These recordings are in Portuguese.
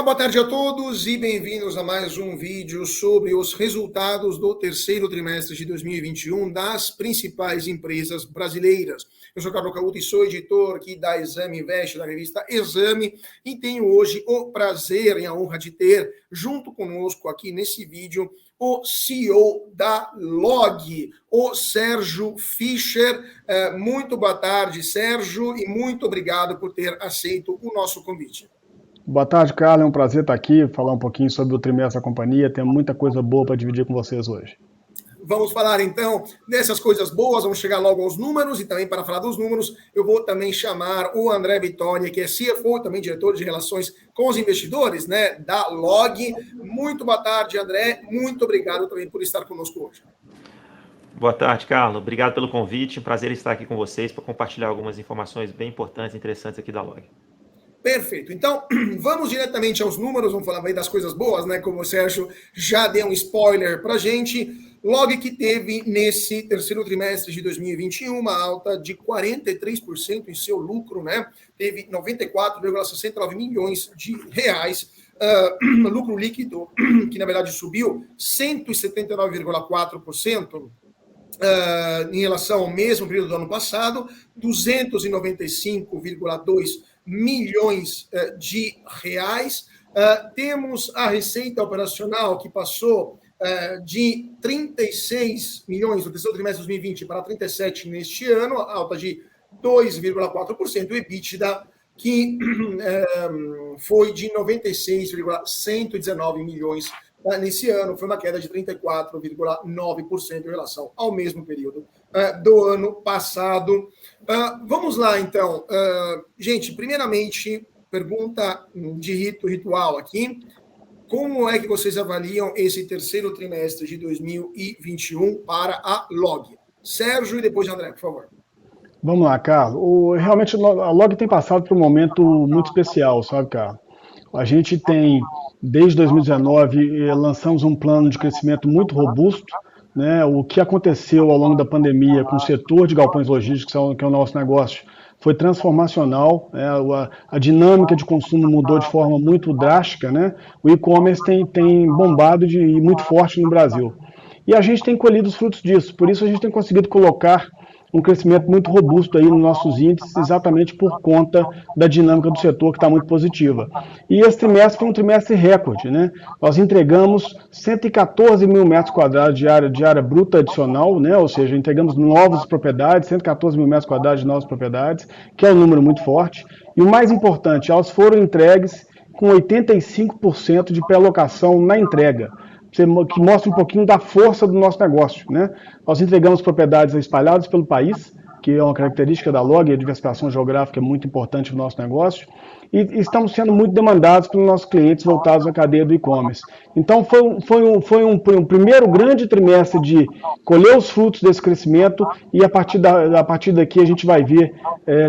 Olá, boa tarde a todos e bem-vindos a mais um vídeo sobre os resultados do terceiro trimestre de 2021 das principais empresas brasileiras. Eu sou Carlos Cauto e sou editor aqui da Exame Invest, da revista Exame, e tenho hoje o prazer e a honra de ter, junto conosco aqui nesse vídeo, o CEO da Log, o Sérgio Fischer. Muito boa tarde, Sérgio, e muito obrigado por ter aceito o nosso convite. Boa tarde, Carlos. É um prazer estar aqui, falar um pouquinho sobre o trimestre da companhia. Tem muita coisa boa para dividir com vocês hoje. Vamos falar então dessas coisas boas, vamos chegar logo aos números, e também para falar dos números, eu vou também chamar o André Vitória, que é CFO, também diretor de relações com os investidores, né, da Log. Muito boa tarde, André. Muito obrigado também por estar conosco hoje. Boa tarde, Carlos. Obrigado pelo convite. Um prazer estar aqui com vocês para compartilhar algumas informações bem importantes e interessantes aqui da Log. Perfeito. Então, vamos diretamente aos números, vamos falar bem das coisas boas, né? Como o Sérgio já deu um spoiler para a gente. Log que teve, nesse terceiro trimestre de 2021, uma alta de 43% em seu lucro, né? Teve 94,69 milhões de reais. Lucro líquido, que na verdade subiu 179,4%. Em relação ao mesmo período do ano passado, 295,2 milhões de reais. Temos a receita operacional que passou de 36 milhões no terceiro trimestre de 2020 para 37 neste ano, alta de 2,4%. O EBITDA que foi de 96,119 milhões nesse ano, foi uma queda de 34,9% em relação ao mesmo período do ano passado. Vamos lá, então. Gente, primeiramente, pergunta de ritual aqui. Como é que vocês avaliam esse terceiro trimestre de 2021 para a Log? Sérgio e depois André, por favor. Vamos lá, Carlos. Realmente a Log tem passado por um momento muito especial, sabe, Carlos? A gente tem, desde 2019, lançamos um plano de crescimento muito robusto, né? O que aconteceu ao longo da pandemia com o setor de galpões logísticos, que é o nosso negócio, foi transformacional, né? A dinâmica de consumo mudou de forma muito drástica, né? O e-commerce tem bombado e muito forte no Brasil. E a gente tem colhido os frutos disso, por isso a gente tem conseguido colocar um crescimento muito robusto aí nos nossos índices, exatamente por conta da dinâmica do setor que está muito positiva. E esse trimestre foi um trimestre recorde, né? Nós entregamos 114 mil metros quadrados de área bruta adicional, né? Ou seja, entregamos novas propriedades, 114 mil metros quadrados de novas propriedades, que é um número muito forte. E o mais importante, elas foram entregues com 85% de pré-locação na entrega, que mostra um pouquinho da força do nosso negócio, né? Nós entregamos propriedades espalhadas pelo país, que é uma característica da Log, a diversificação geográfica é muito importante no nosso negócio, e estamos sendo muito demandados pelos nossos clientes voltados à cadeia do e-commerce. Então foi um primeiro grande trimestre de colher os frutos desse crescimento, e a partir daqui a gente vai ver,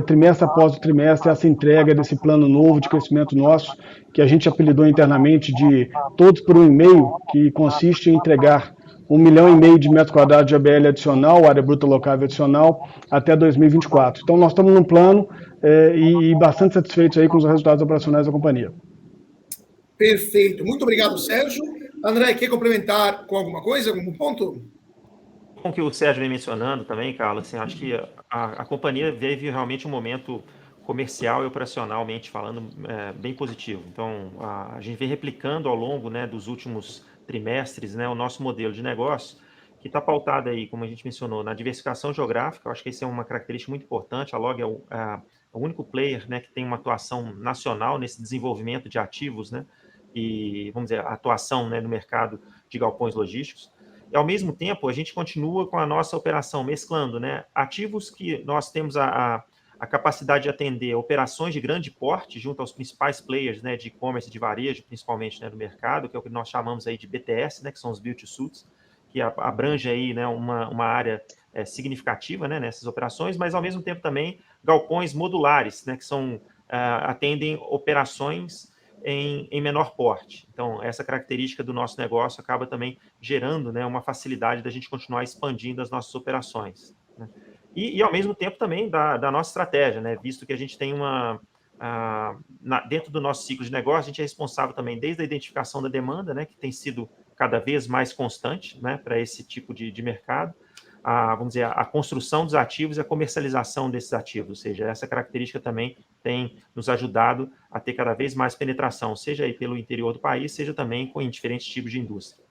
trimestre após trimestre, essa entrega desse plano novo de crescimento nosso, que a gente apelidou internamente de Todos por 1,5, que consiste em entregar 1,5 milhão de metros quadrados de ABL adicional, área bruta locável adicional, até 2024. Então nós estamos num plano e bastante satisfeitos aí com os resultados operacionais da companhia. Perfeito. Muito obrigado, Sérgio. André, quer complementar com alguma coisa, algum ponto? Com que o Sérgio vem mencionando também, Carlos, assim, acho que a companhia vive realmente um momento comercial e operacionalmente falando bem positivo. Então, a gente vem replicando ao longo, né, dos últimos trimestres, né, o nosso modelo de negócio, que está pautado aí, como a gente mencionou, na diversificação geográfica. Eu acho que isso é uma característica muito importante. A Log é o único player, né, que tem uma atuação nacional nesse desenvolvimento de ativos, né, e, vamos dizer, a atuação, né, no mercado de galpões logísticos. E, ao mesmo tempo, a gente continua com a nossa operação, mesclando, né, ativos que nós temos a capacidade de atender operações de grande porte junto aos principais players, né, de e-commerce e de varejo, principalmente, né, do mercado, que é o que nós chamamos aí de BTS, né, que são os build-to-suits, que abrange aí, né, uma área significativa, né, nessas operações, mas, ao mesmo tempo, também galpões modulares, né, que atendem operações em menor porte. Então, essa característica do nosso negócio acaba também gerando, né, uma facilidade da gente continuar expandindo as nossas operações, né? E, ao mesmo tempo, também da nossa estratégia, né? Visto que a gente tem dentro do nosso ciclo de negócio, a gente é responsável também desde a identificação da demanda, né, que tem sido cada vez mais constante, né, para esse tipo de mercado, vamos dizer, a construção dos ativos e a comercialização desses ativos, ou seja, essa característica também tem nos ajudado a ter cada vez mais penetração, seja aí pelo interior do país, seja também em diferentes tipos de indústria.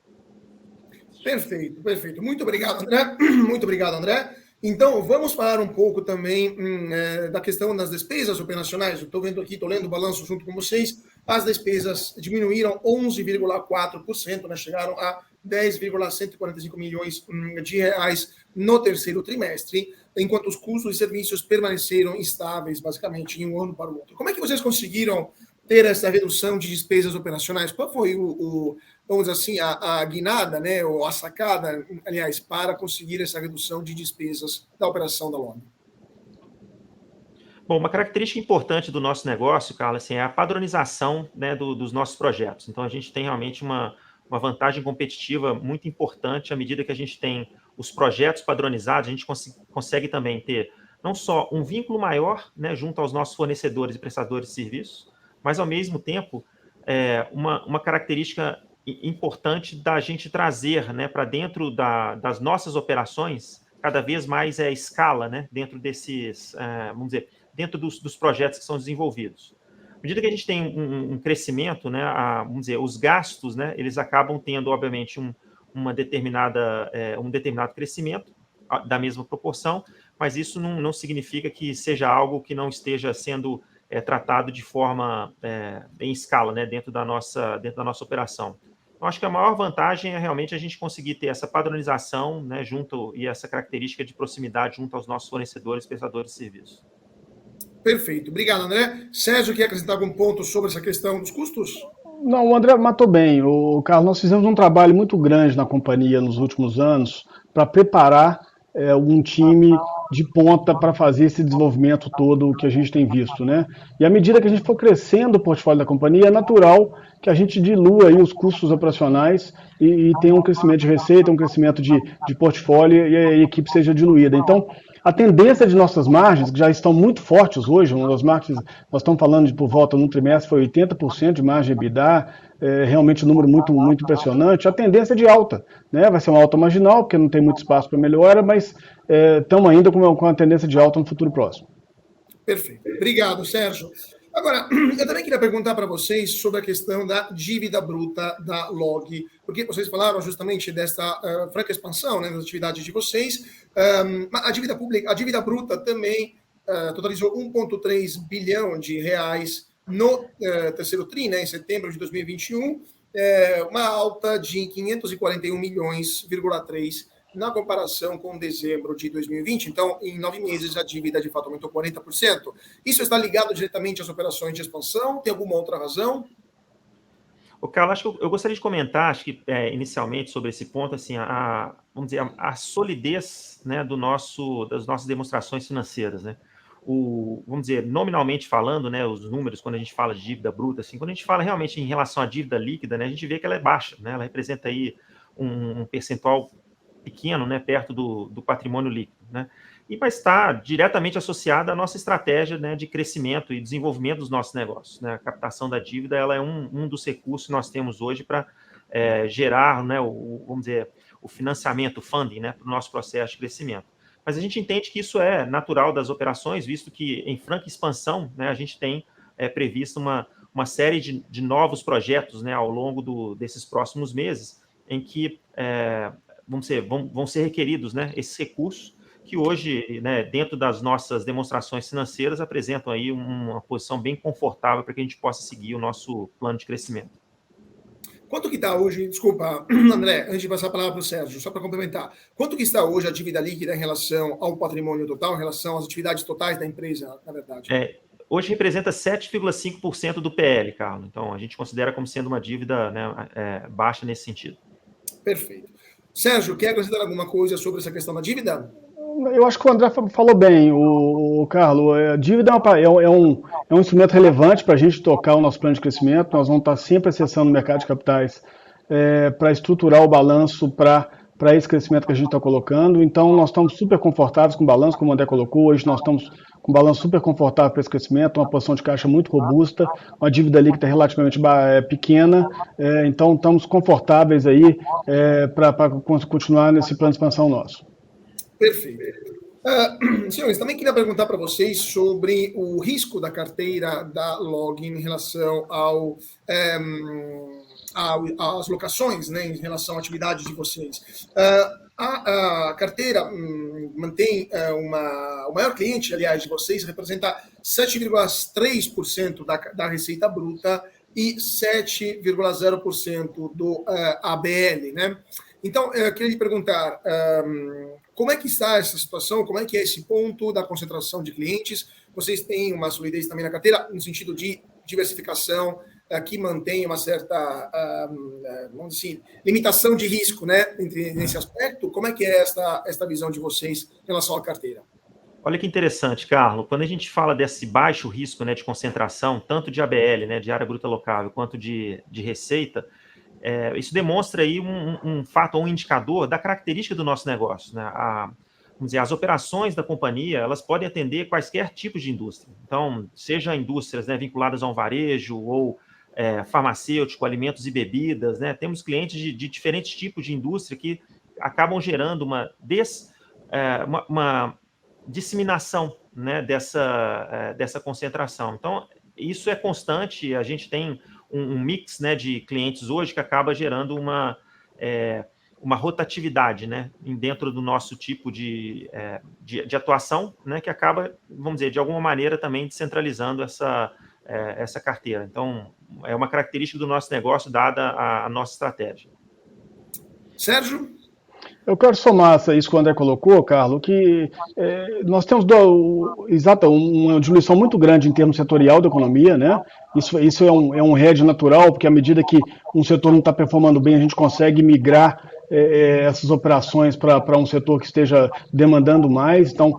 Perfeito, perfeito. Muito obrigado, André. Muito obrigado, André. Então, vamos falar um pouco também da questão das despesas operacionais. Eu estou vendo aqui, estou lendo o balanço junto com vocês. As despesas diminuíram 11,4%, né? Chegaram a 10,145 milhões de reais no terceiro trimestre, enquanto os custos de serviços permaneceram estáveis, basicamente, de um ano para o outro. Como é que vocês conseguiram ter essa redução de despesas operacionais? Qual foi vamos dizer assim, a guinada, né, ou a sacada, aliás, para conseguir essa redução de despesas da operação da LOG? Bom, uma característica importante do nosso negócio, Carlos, assim, é a padronização, né, dos nossos projetos. Então, a gente tem realmente uma vantagem competitiva muito importante à medida que a gente tem os projetos padronizados, a gente consegue também ter não só um vínculo maior, né, junto aos nossos fornecedores e prestadores de serviços, mas, ao mesmo tempo, uma característica importante da gente trazer, né, para dentro das nossas operações cada vez mais escala, né, dentro desses, vamos dizer, dentro dos projetos que são desenvolvidos. À medida que a gente tem um crescimento, né, vamos dizer, os gastos, né, eles acabam tendo, obviamente, um determinado crescimento da mesma proporção, mas isso não significa que seja algo que não esteja sendo tratado de forma em escala, né, dentro da nossa operação. Eu acho que a maior vantagem é realmente a gente conseguir ter essa padronização, né, e essa característica de proximidade junto aos nossos fornecedores e prestadores de serviço. Perfeito. Obrigado, André. Sérgio, quer acrescentar algum ponto sobre essa questão dos custos? Não, o André matou bem. Carlos, nós fizemos um trabalho muito grande na companhia nos últimos anos para preparar um time de ponta para fazer esse desenvolvimento todo que a gente tem visto, né? E à medida que a gente for crescendo o portfólio da companhia, é natural que a gente dilua aí os custos operacionais e tenha um crescimento de receita, um crescimento de portfólio e a equipe seja diluída. Então, a tendência de nossas margens, que já estão muito fortes hoje, uma das margens, nós estamos falando de por volta no trimestre, foi 80% de margem EBITDA, realmente um número muito, muito impressionante. A tendência é de alta, né? Vai ser uma alta marginal, porque não tem muito espaço para melhora, mas estamos ainda com a tendência de alta no futuro próximo. Perfeito. Obrigado, Sérgio. Agora, eu também queria perguntar para vocês sobre a questão da dívida bruta da LOG, porque vocês falaram justamente dessa franca expansão, né, das atividades de vocês. A dívida bruta também totalizou 1,3 bilhão de reais no terceiro TRI, né, em setembro de 2021, uma alta de 541 milhões,3 na comparação com dezembro de 2020. Então, em 9 meses, a dívida de fato aumentou 40%. Isso está ligado diretamente às operações de expansão? Tem alguma outra razão? Carlos, acho que eu gostaria de comentar, acho que inicialmente sobre esse ponto, assim, vamos dizer, a solidez, né, das nossas demonstrações financeiras, né? Vamos dizer, nominalmente falando, né, os números, quando a gente fala de dívida bruta, assim, quando a gente fala realmente em relação à dívida líquida, né, a gente vê que ela é baixa, né? Ela representa aí um percentual pequeno, né, perto do patrimônio líquido, né? E vai estar diretamente associada à nossa estratégia, né, de crescimento e desenvolvimento dos nossos negócios, né? A captação da dívida, ela é um dos recursos que nós temos hoje para gerar, né, vamos dizer, o financiamento, o funding, né, para o nosso processo de crescimento. Mas a gente entende que isso é natural das operações, visto que em franca expansão, né, a gente tem previsto uma série de novos projetos, né, ao longo desses próximos meses, em que vão ser requeridos, né, esses recursos que hoje, né, dentro das nossas demonstrações financeiras, apresentam aí uma posição bem confortável para que a gente possa seguir o nosso plano de crescimento. Quanto que está hoje, desculpa, André, antes de passar a palavra para o Sérgio, só para complementar, quanto que está hoje a dívida líquida em relação ao patrimônio total, em relação às atividades totais da empresa, na verdade? Hoje representa 7,5% do PL, Carlos. Então, a gente considera como sendo uma dívida, né, baixa nesse sentido. Perfeito. Sérgio, quer acrescentar alguma coisa sobre essa questão da dívida? Eu acho que o André falou bem, o Carlos. A dívida é um instrumento relevante para a gente tocar o nosso plano de crescimento. Nós vamos estar sempre acessando o mercado de capitais para estruturar o balanço para esse crescimento que a gente está colocando. Então, nós estamos super confortáveis com o balanço, como o André colocou. Hoje nós estamos com um balanço super confortável para esse crescimento, uma posição de caixa muito robusta, uma dívida líquida relativamente pequena, então estamos confortáveis aí para continuar nesse plano de expansão nosso. Perfeito. Senhores, também queria perguntar para vocês sobre o risco da carteira da Log em relação às locações, né, em relação à atividade de vocês. A carteira mantém o maior cliente, aliás, de vocês, representa 7,3% da receita bruta e 7,0% do ABL, né? Então, eu queria lhe perguntar, como é que está essa situação, como é que é esse ponto da concentração de clientes? Vocês têm uma solidez também na carteira, no sentido de diversificação, que mantém uma certa, vamos dizer assim, limitação de risco, né, nesse aspecto? Como é que é esta visão de vocês em relação à carteira? Olha que interessante, Carlos. Quando a gente fala desse baixo risco, né, de concentração, tanto de ABL, né, de área bruta locável, quanto de receita, isso demonstra aí um fato, um indicador da característica do nosso negócio, né? Vamos dizer, as operações da companhia, elas podem atender quaisquer tipos de indústria. Então, seja indústrias, né, vinculadas a um varejo ou farmacêutico, alimentos e bebidas, né? Temos clientes de diferentes tipos de indústria que acabam gerando uma disseminação, né, dessa concentração. Então, isso é constante, a gente tem um mix, né, de clientes hoje que acaba gerando uma rotatividade, né, dentro do nosso tipo de atuação, né, que acaba, vamos dizer, de alguma maneira também descentralizando essa carteira. Então, é uma característica do nosso negócio dada a nossa estratégia. Sérgio? Eu quero somar isso que o André colocou, Carlos, que nós temos uma diluição muito grande em termos setorial da economia, né? Isso é um hedge natural, porque à medida que um setor não está performando bem, a gente consegue migrar essas operações para um setor que esteja demandando mais. Então,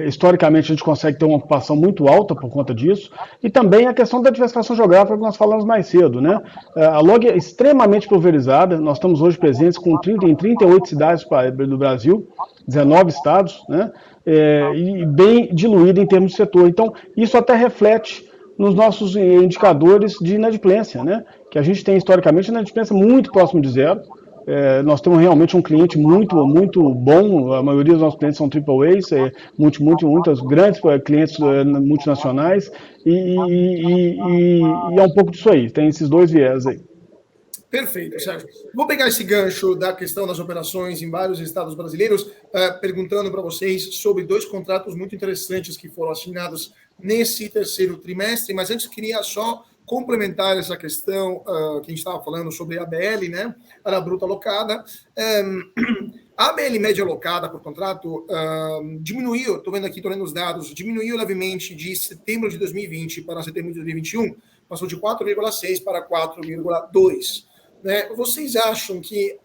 historicamente, a gente consegue ter uma ocupação muito alta por conta disso. E também a questão da diversificação geográfica que nós falamos mais cedo, né? A Log é extremamente pulverizada. Nós estamos hoje presentes em 38 cidades do Brasil, 19 estados, né? E bem diluída em termos de setor. Então, isso até reflete nos nossos indicadores de inadimplência, né? Que a gente tem historicamente inadimplência muito próximo de zero. Nós temos realmente um cliente muito, muito bom, a maioria dos nossos clientes são AAAs, muitos grandes clientes multinacionais, e é um pouco disso aí, tem esses dois viés aí. Perfeito, Sérgio. Vou pegar esse gancho da questão das operações em vários estados brasileiros, perguntando para vocês sobre dois contratos muito interessantes que foram assinados nesse terceiro trimestre, mas antes queria só complementar essa questão que a gente estava falando sobre a ABL, né? A bruta alocada. A ABL média alocada por contrato diminuiu, estou vendo os dados, diminuiu levemente de setembro de 2020 para setembro de 2021, passou de 4,6 para 4,2. Né? Vocês acham que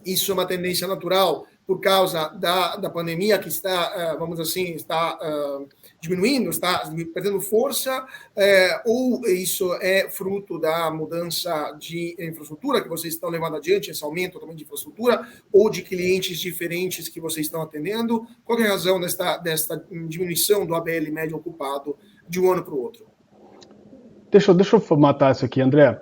isso é uma tendência natural por causa da pandemia que está, vamos assim, está diminuindo, está perdendo força, ou isso é fruto da mudança de infraestrutura que vocês estão levando adiante, esse aumento também de infraestrutura, ou de clientes diferentes que vocês estão atendendo? Qual é a razão desta diminuição do ABL médio ocupado de um ano para o outro? Deixa eu matar isso aqui, André.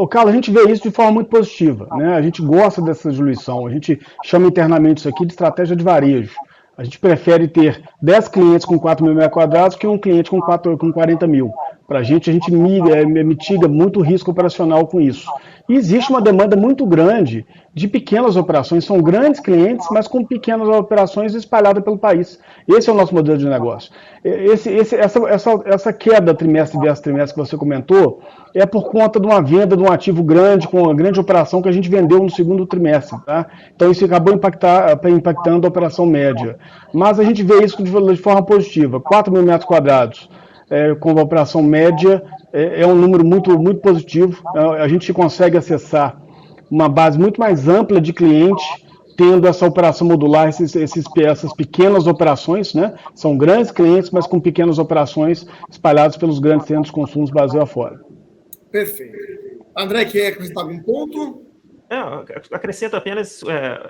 Carlos, a gente vê isso de forma muito positiva, né? A gente gosta dessa diluição, a gente chama internamente isso aqui de estratégia de varejo. A gente prefere ter 10 clientes com 4 mil metros quadrados que um cliente com 40 mil. Para a gente mitiga muito o risco operacional com isso. E existe uma demanda muito grande de pequenas operações. São grandes clientes, mas com pequenas operações espalhadas pelo país. Esse é o nosso modelo de negócio. Essa queda trimestre versus trimestre que você comentou é por conta de uma venda de um ativo grande, com uma grande operação que a gente vendeu no segundo trimestre. Tá? Então isso acabou impactando a operação média. Mas a gente vê isso de forma positiva. 4 mil metros quadrados. Com a operação média, é um número muito, muito positivo. A gente consegue acessar uma base muito mais ampla de clientes, tendo essa operação modular, essas pequenas operações, né? São grandes clientes, mas com pequenas operações espalhadas pelos grandes centros de consumo Brasil afora. Perfeito. André, quer acrescentar algum ponto? Acrescento apenas,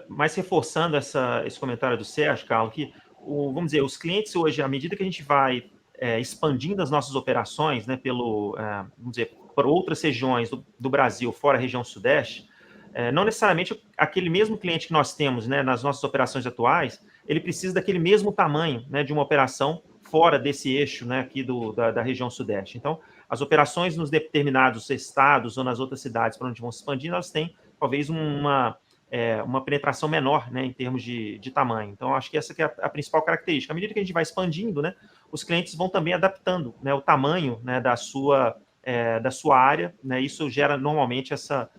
mais reforçando esse comentário do Sérgio, Carlos, que vamos dizer, os clientes hoje, à medida que a gente vai expandindo as nossas operações, né, vamos dizer, por outras regiões do Brasil, fora a região Sudeste, não necessariamente aquele mesmo cliente que nós temos, né, nas nossas operações atuais, ele precisa daquele mesmo tamanho, né, de uma operação fora desse eixo, né, aqui da região Sudeste. Então, as operações nos determinados estados ou nas outras cidades para onde vão se expandindo, elas têm talvez uma penetração menor, né, em termos de tamanho. Então, acho que essa que é a principal característica. À medida que a gente vai expandindo, né, os clientes vão também adaptando, né, o tamanho, né, da sua área, né, isso gera normalmente essa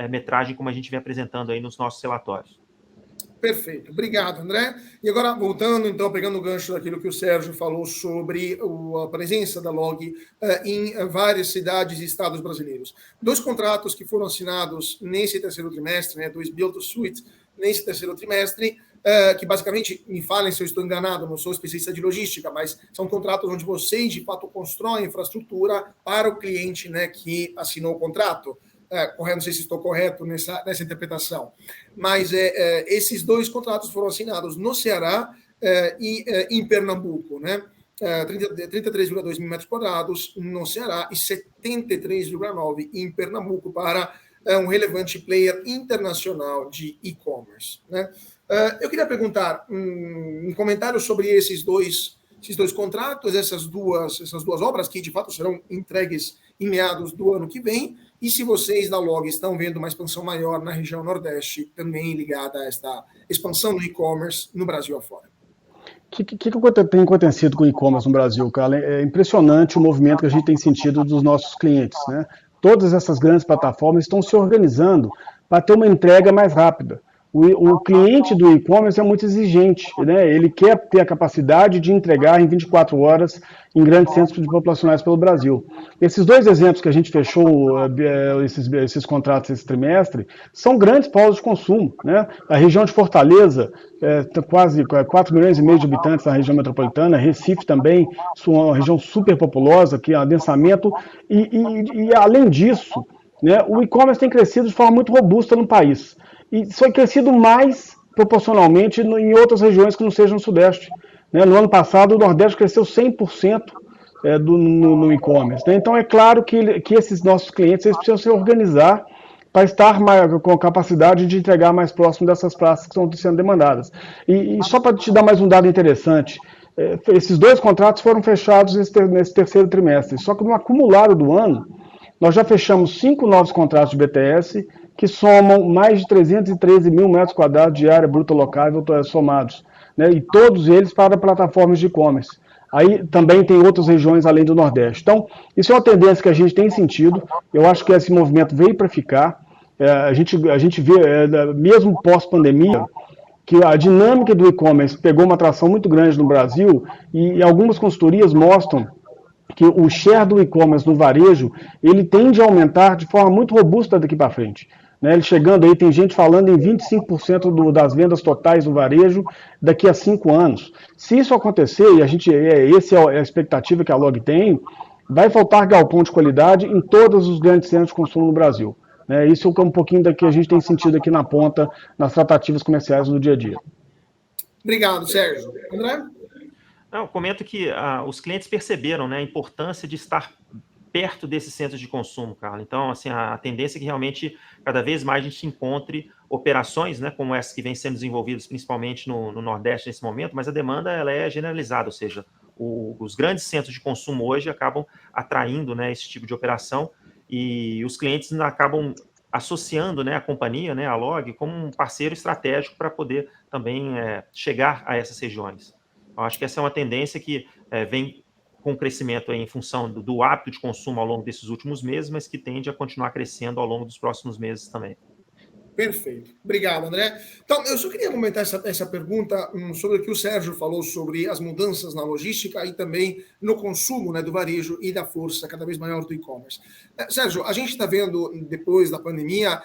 metragem como a gente vem apresentando aí nos nossos relatórios. Perfeito, obrigado, André. E agora, voltando, então, pegando o gancho daquilo que o Sérgio falou sobre a presença da Log em várias cidades e estados brasileiros. 2 contratos que foram assinados nesse terceiro trimestre, né, 2 build-to-suit nesse terceiro trimestre, que basicamente, me falem se eu estou enganado, não sou especialista de logística, mas são contratos onde vocês, de fato, constroem infraestrutura para o cliente, né, que assinou o contrato. Correto, não sei se estou correto nessa interpretação, mas esses 2 contratos foram assinados no Ceará e em Pernambuco, né? 33,2 mil metros quadrados no Ceará e 73,9 em Pernambuco para um relevante player internacional de e-commerce, né? Eu queria perguntar um comentário sobre esses dois contratos, essas duas obras que de fato serão entregues em meados do ano que vem, e se vocês da Log estão vendo uma expansão maior na região Nordeste, também ligada a esta expansão do e-commerce no Brasil afora. O que tem acontecido com o e-commerce no Brasil, cara? É impressionante o movimento que a gente tem sentido dos nossos clientes, né? Todas essas grandes plataformas estão se organizando para ter uma entrega mais rápida. O cliente do e-commerce é muito exigente, né? Ele quer ter a capacidade de entregar em 24 horas em grandes centros populacionais pelo Brasil. Esses 2 exemplos que a gente fechou, esses contratos esse trimestre, são grandes polos de consumo, né? A região de Fortaleza, quase 4 milhões e meio de habitantes na região metropolitana, Recife também, uma região super populosa, que é adensamento, e além disso, né, o e-commerce tem crescido de forma muito robusta no país. E isso tem crescido mais proporcionalmente em outras regiões que não sejam no Sudeste. Né? No ano passado, o Nordeste cresceu 100% no e-commerce. Né? Então, é claro que esses nossos clientes eles precisam se organizar para estar com a capacidade de entregar mais próximo dessas praças que estão sendo demandadas. E só para te dar mais um dado interessante, esses 2 contratos foram fechados nesse terceiro trimestre. Só que no acumulado do ano, nós já fechamos 5 novos contratos de BTS, que somam mais de 313 mil metros quadrados de área bruta locável somados, né? E todos eles para plataformas de e-commerce. Aí também tem outras regiões além do Nordeste. Então, isso é uma tendência que a gente tem sentido. Eu acho que esse movimento veio para ficar. A gente vê, mesmo pós-pandemia, que a dinâmica do e-commerce pegou uma atração muito grande no Brasil e algumas consultorias mostram que o share do e-commerce no varejo, ele tende a aumentar de forma muito robusta daqui para frente. Né, ele chegando aí, tem gente falando em 25% das vendas totais do varejo daqui a 5 anos. Se isso acontecer, e essa é a expectativa que a Log tem, vai faltar galpão de qualidade em todos os grandes centros de consumo no Brasil. Né, isso é um pouquinho do que a gente tem sentido aqui na ponta, nas tratativas comerciais no dia a dia. Obrigado, Sérgio. André? Eu comento que os clientes perceberam, né, a importância de estar perto desses centros de consumo, Carla. Então, assim, a tendência é que realmente cada vez mais a gente encontre operações, né, como essas que vêm sendo desenvolvidas principalmente no Nordeste nesse momento, mas a demanda ela é generalizada, ou seja, os grandes centros de consumo hoje acabam atraindo, né, esse tipo de operação e os clientes acabam associando, né, a companhia, né, a Log, como um parceiro estratégico para poder também chegar a essas regiões. Eu acho que essa é uma tendência que vem com crescimento em função do hábito de consumo ao longo desses últimos meses, mas que tende a continuar crescendo ao longo dos próximos meses também. Perfeito. Obrigado, André. Então, eu só queria comentar essa pergunta sobre o que o Sérgio falou sobre as mudanças na logística e também no consumo, né, do varejo e da força cada vez maior do e-commerce. Sérgio, a gente está vendo, depois da pandemia,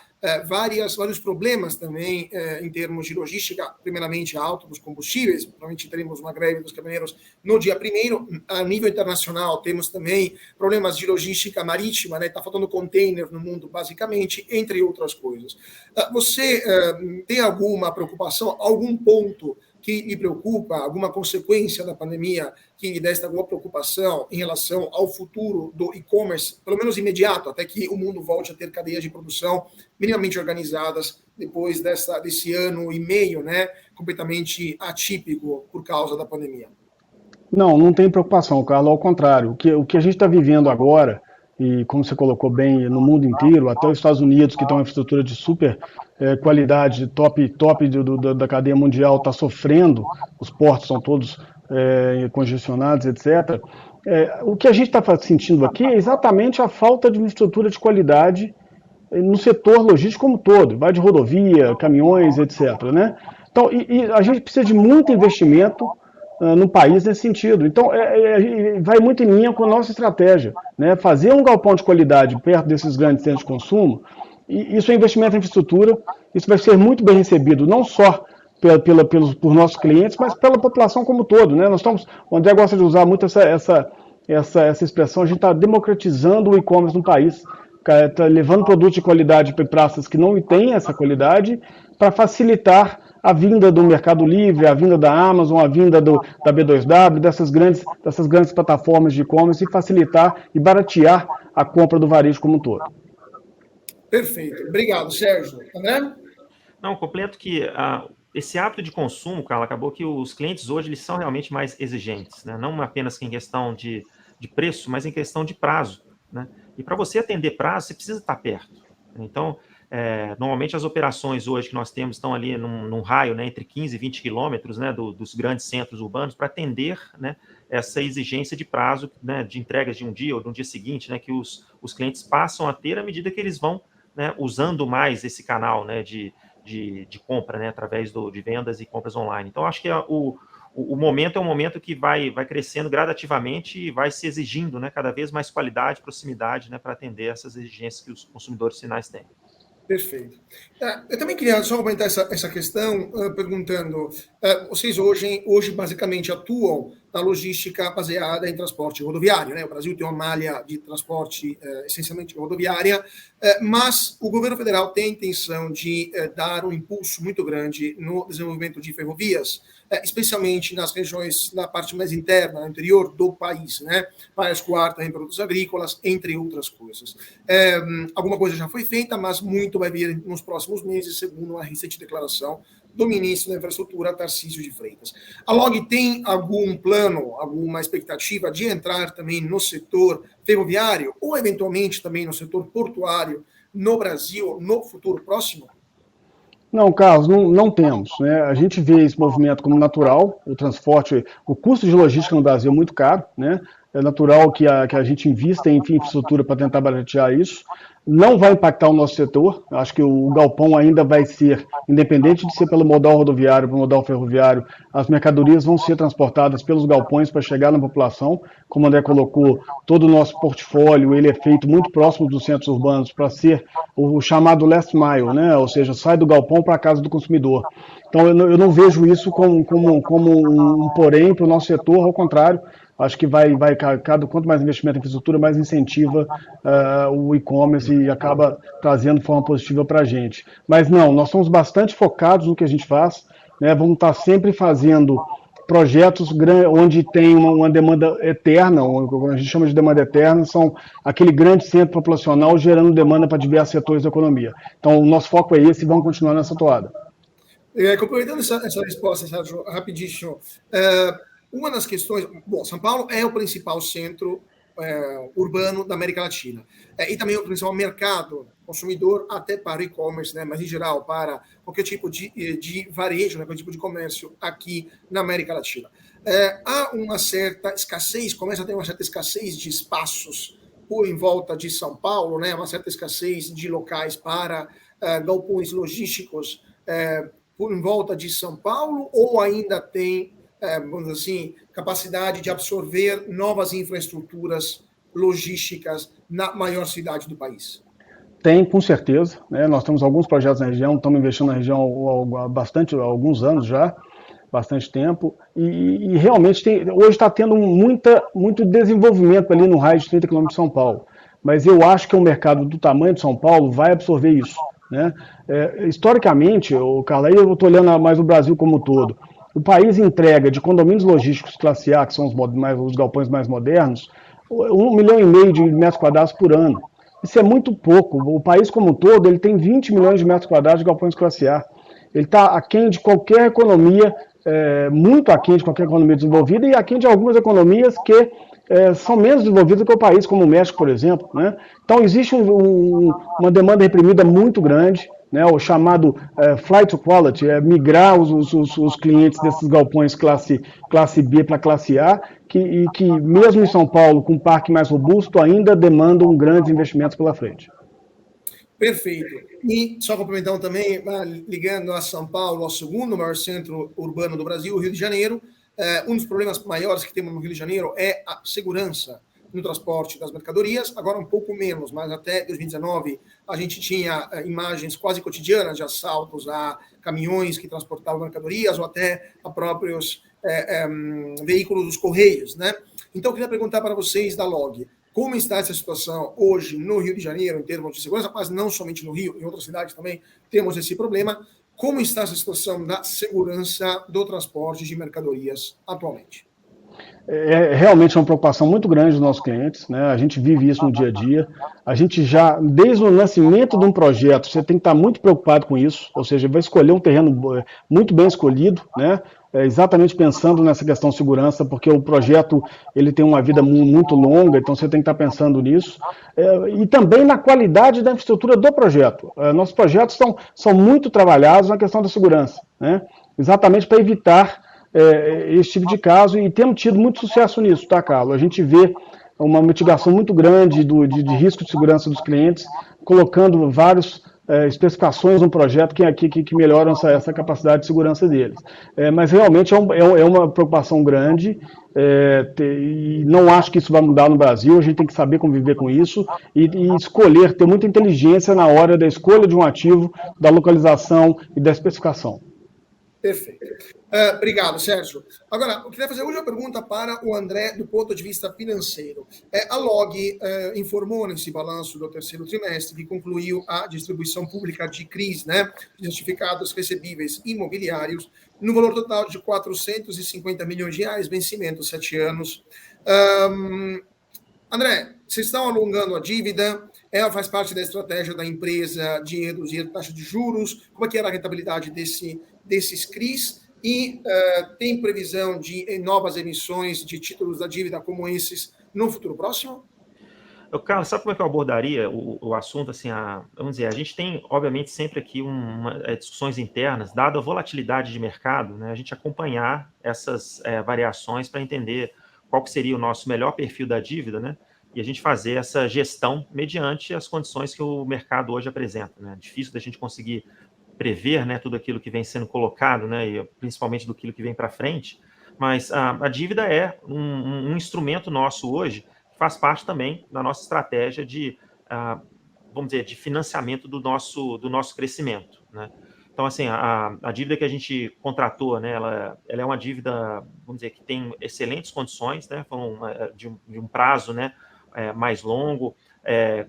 vários problemas também em termos de logística, primeiramente a alta dos combustíveis, provavelmente teremos uma greve dos caminhoneiros no dia 1º. A nível internacional, temos também problemas de logística marítima, né? Está faltando container no mundo, basicamente, entre outras coisas. Você tem alguma preocupação, algum ponto que lhe preocupa, alguma consequência da pandemia que lhe desta alguma preocupação em relação ao futuro do e-commerce, pelo menos imediato, até que o mundo volte a ter cadeias de produção minimamente organizadas depois desse ano e meio, né, completamente atípico por causa da pandemia? Não, não tem preocupação, Carlos, ao contrário. O que a gente está vivendo agora, e como você colocou bem, no mundo inteiro, até os Estados Unidos, que tem uma infraestrutura de super qualidade, top da cadeia mundial, está sofrendo, os portos são todos congestionados, etc. O que a gente está sentindo aqui é exatamente a falta de infraestrutura de qualidade no setor logístico como um todo, vai de rodovia, caminhões, etc. Né? Então, e a gente precisa de muito investimento no país nesse sentido. Então, vai muito em linha com a nossa estratégia. Né? Fazer um galpão de qualidade perto desses grandes centros de consumo, e isso é investimento em infraestrutura, isso vai ser muito bem recebido, não só por nossos clientes, mas pela população como um todo. Né? O André gosta de usar muito essa expressão, a gente está democratizando o e-commerce no país, tá levando produtos de qualidade para praças que não têm essa qualidade, para facilitar a vinda do Mercado Livre, a vinda da Amazon, a vinda da B2W, dessas grandes plataformas de e-commerce, e facilitar e baratear a compra do varejo como um todo. Perfeito. Obrigado, Sérgio. André? Não, completo que esse hábito de consumo, Carla, acabou que os clientes hoje eles são realmente mais exigentes, né? Não apenas em questão de preço, mas em questão de prazo. Né? E para você atender prazo, você precisa estar perto. Então, normalmente as operações hoje que nós temos estão ali num raio, né, entre 15 e 20 quilômetros, né, dos grandes centros urbanos, para atender, né, essa exigência de prazo, né, de entregas de um dia ou de um dia seguinte, né, que os clientes passam a ter à medida que eles vão, né, usando mais esse canal, né, de compra, né, através de vendas e compras online. Então, acho que o momento é um momento que vai crescendo gradativamente e vai se exigindo, né, cada vez mais qualidade, proximidade, né, para atender essas exigências que os consumidores finais têm. Perfeito. Eu também queria só comentar essa questão, perguntando, vocês hoje basicamente atuam na logística baseada em transporte rodoviário, né? O Brasil tem uma malha de transporte essencialmente rodoviária, mas o governo federal tem a intenção de dar um impulso muito grande no desenvolvimento de ferrovias, especialmente nas regiões, na parte mais interna, no interior do país, né? Para escoar também produtos agrícolas, entre outras coisas. Alguma coisa já foi feita, mas muito vai vir nos próximos meses, segundo a recente declaração do ministro da Infraestrutura, Tarcísio de Freitas. A LOG tem algum plano, alguma expectativa de entrar também no setor ferroviário ou, eventualmente, também no setor portuário no Brasil, no futuro próximo? Não, Carlos, não temos. Né? A gente vê esse movimento como natural, o transporte, o custo de logística no Brasil é muito caro, né? É natural que a gente invista em infraestrutura para tentar baratear isso. Não vai impactar o nosso setor, acho que o galpão ainda vai ser, independente de ser pelo modal rodoviário, pelo modal ferroviário, as mercadorias vão ser transportadas pelos galpões para chegar na população. Como o André colocou, todo o nosso portfólio ele é feito muito próximo dos centros urbanos para ser o chamado last mile, né? Ou seja, sai do galpão para a casa do consumidor. Então eu não vejo isso como um porém para o nosso setor, ao contrário. Acho que quanto mais investimento em infraestrutura, mais incentiva o e-commerce e acaba trazendo forma positiva para a gente. Mas não, nós somos bastante focados no que a gente faz, né? Vamos estar sempre fazendo projetos onde tem uma demanda eterna, o que a gente chama de demanda eterna, são aquele grande centro populacional gerando demanda para diversos setores da economia. Então, o nosso foco é esse e vamos continuar nessa toada. Complementando essa resposta, Sérgio, rapidinho, uma das questões... Bom, São Paulo é o principal centro urbano da América Latina. E também o principal mercado consumidor até para o e-commerce, né? Mas em geral para qualquer tipo de varejo, né? Qualquer tipo de comércio aqui na América Latina. Há uma certa escassez, começa a ter uma certa escassez de espaços por em volta de São Paulo, né? Uma certa escassez de locais para galpões logísticos por em volta de São Paulo, ou ainda tem vamos dizer assim, capacidade de absorver novas infraestruturas logísticas na maior cidade do país? Tem, com certeza. Né? Nós temos alguns projetos na região, estamos investindo na região há alguns anos já, bastante tempo, e realmente hoje está tendo muito desenvolvimento ali no raio de 30 km de São Paulo. Mas eu acho que o mercado do tamanho de São Paulo vai absorver isso. Né? Historicamente, Carla, aí eu estou olhando mais o Brasil como um todo, o país entrega de condomínios logísticos classe A, que são os galpões mais modernos, 1,5 milhão de metros quadrados por ano. Isso é muito pouco. O país como um todo ele tem 20 milhões de metros quadrados de galpões classe A. Ele está aquém de qualquer economia, muito aquém de qualquer economia desenvolvida e aquém de algumas economias que são menos desenvolvidas que o país, como o México, por exemplo. Né? Então, existe uma demanda reprimida muito grande, né? O chamado flight to quality, migrar os clientes desses galpões classe B para classe A, e que mesmo em São Paulo, com um parque mais robusto, ainda demandam grandes investimentos pela frente. Perfeito. E só complementando também, ligando a São Paulo, ao segundo maior centro urbano do Brasil, o Rio de Janeiro, um dos problemas maiores que temos no Rio de Janeiro é a segurança no transporte das mercadorias, agora um pouco menos, mas até 2019 a gente tinha imagens quase cotidianas de assaltos a caminhões que transportavam mercadorias ou até a próprios veículos dos Correios, né? Então, eu queria perguntar para vocês da Log, como está essa situação hoje no Rio de Janeiro, em termos de segurança, mas não somente no Rio, em outras cidades também temos esse problema. Como está essa situação da segurança do transporte de mercadorias atualmente? Realmente uma preocupação muito grande dos nossos clientes, né? A gente vive isso no dia a dia. A gente já, desde o nascimento de um projeto, você tem que estar muito preocupado com isso, ou seja, vai escolher um terreno muito bem escolhido, né? Exatamente pensando nessa questão de segurança, porque o projeto ele tem uma vida muito longa, então você tem que estar pensando nisso. E também na qualidade da infraestrutura do projeto. Nossos projetos são muito trabalhados na questão da segurança, né? Exatamente para evitar esse tipo de caso, e temos tido muito sucesso nisso, tá, Carlos? A gente vê uma mitigação muito grande de risco de segurança dos clientes, colocando várias especificações no projeto que melhoram essa capacidade de segurança deles. Mas realmente é uma preocupação grande, e não acho que isso vai mudar no Brasil. A gente tem que saber conviver com isso e escolher, ter muita inteligência na hora da escolha de um ativo, da localização e da especificação. Perfeito. Obrigado, Sérgio. Agora, eu queria fazer hoje uma pergunta para o André, do ponto de vista financeiro. A Log informou nesse balanço do terceiro trimestre que concluiu a distribuição pública de CRIs, né, certificados recebíveis imobiliários, no valor total de 450 milhões de reais, vencimento 7 anos. André, vocês estão alongando a dívida? Ela faz parte da estratégia da empresa de reduzir a taxa de juros? Como é que era a rentabilidade desses CRIs? E tem previsão de novas emissões de títulos da dívida como esses no futuro próximo? Carlos, sabe como é que eu abordaria o assunto? Assim, vamos dizer, a gente tem, obviamente, sempre aqui discussões internas, dada a volatilidade de mercado, né, a gente acompanhar essas variações para entender qual que seria o nosso melhor perfil da dívida, né, e a gente fazer essa gestão mediante as condições que o mercado hoje apresenta. Né. É difícil da gente conseguir prever, né, tudo aquilo que vem sendo colocado, né, e principalmente do que vem para frente, mas a dívida é um instrumento nosso hoje, que faz parte também da nossa estratégia de, vamos dizer, de financiamento do nosso crescimento. Né. Então, assim, a dívida que a gente contratou, né, ela é uma dívida, vamos dizer, que tem excelentes condições, né, de um prazo, né, mais longo,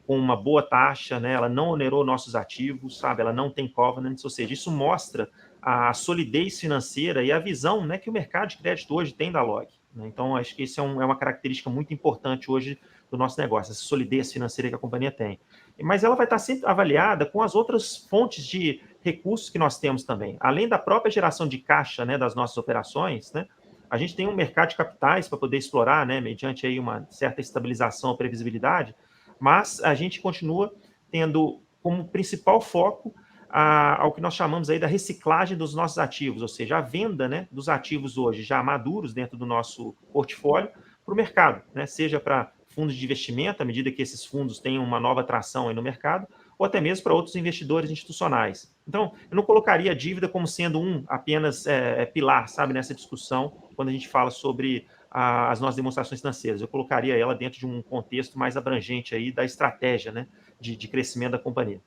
com uma boa taxa, né? Ela não onerou nossos ativos, sabe? Ela não tem covenants, ou seja, isso mostra a solidez financeira e a visão, né, que o mercado de crédito hoje tem da Log. Né? Então, acho que isso é uma característica muito importante hoje do nosso negócio, essa solidez financeira que a companhia tem. Mas ela vai estar sempre avaliada com as outras fontes de recursos que nós temos também. Além da própria geração de caixa, né, das nossas operações, né? A gente tem um mercado de capitais para poder explorar, né, mediante aí uma certa estabilização ou previsibilidade, mas a gente continua tendo como principal foco ao que nós chamamos aí da reciclagem dos nossos ativos, ou seja, a venda, né, dos ativos hoje já maduros dentro do nosso portfólio para o mercado, né, seja para fundos de investimento, à medida que esses fundos tenham uma nova atração aí no mercado, ou até mesmo para outros investidores institucionais. Então, eu não colocaria a dívida como sendo apenas pilar, sabe, nessa discussão, quando a gente fala sobre as nossas demonstrações financeiras. Eu colocaria ela dentro de um contexto mais abrangente aí da estratégia, né, de crescimento da companhia.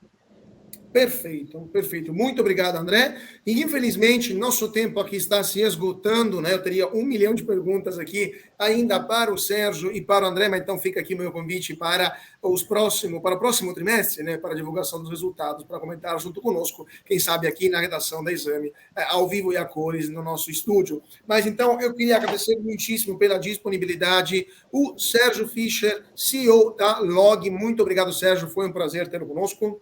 Perfeito, perfeito. Muito obrigado, André. E, infelizmente, nosso tempo aqui está se esgotando, né? Eu teria 1 milhão de perguntas aqui ainda para o Sérgio e para o André, mas então fica aqui meu convite para o próximo trimestre, né? Para a divulgação dos resultados, para comentar junto conosco, quem sabe aqui na redação da Exame, ao vivo e a cores no nosso estúdio. Mas então, eu queria agradecer muitíssimo pela disponibilidade o Sérgio Fischer, CEO da Log. Muito obrigado, Sérgio. Foi um prazer tê-lo conosco.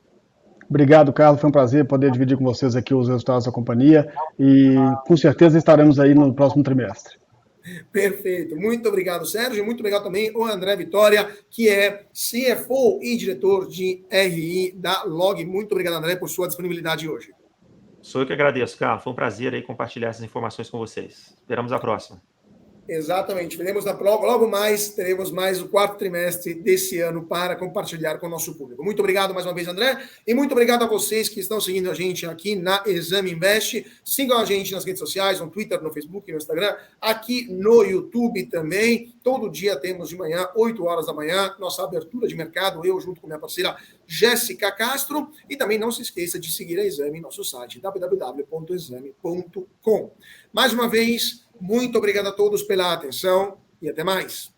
Obrigado, Carlos. Foi um prazer poder dividir com vocês aqui os resultados da companhia e com certeza estaremos aí no próximo trimestre. Perfeito. Muito obrigado, Sérgio. Muito obrigado também ao André Vitória, que é CFO e diretor de RI da Log. Muito obrigado, André, por sua disponibilidade hoje. Sou eu que agradeço, Carlos. Foi um prazer aí compartilhar essas informações com vocês. Esperamos a próxima. Exatamente. Logo mais, teremos mais o 4º trimestre desse ano para compartilhar com o nosso público. Muito obrigado mais uma vez, André, e muito obrigado a vocês que estão seguindo a gente aqui na Exame Invest. Sigam a gente nas redes sociais, no Twitter, no Facebook, no Instagram, aqui no YouTube também. Todo dia temos de manhã, 8 horas da manhã, nossa abertura de mercado, eu junto com minha parceira Jéssica Castro. E também não se esqueça de seguir a Exame em nosso site, www.exame.com. Mais uma vez, muito obrigado a todos pela atenção e até mais.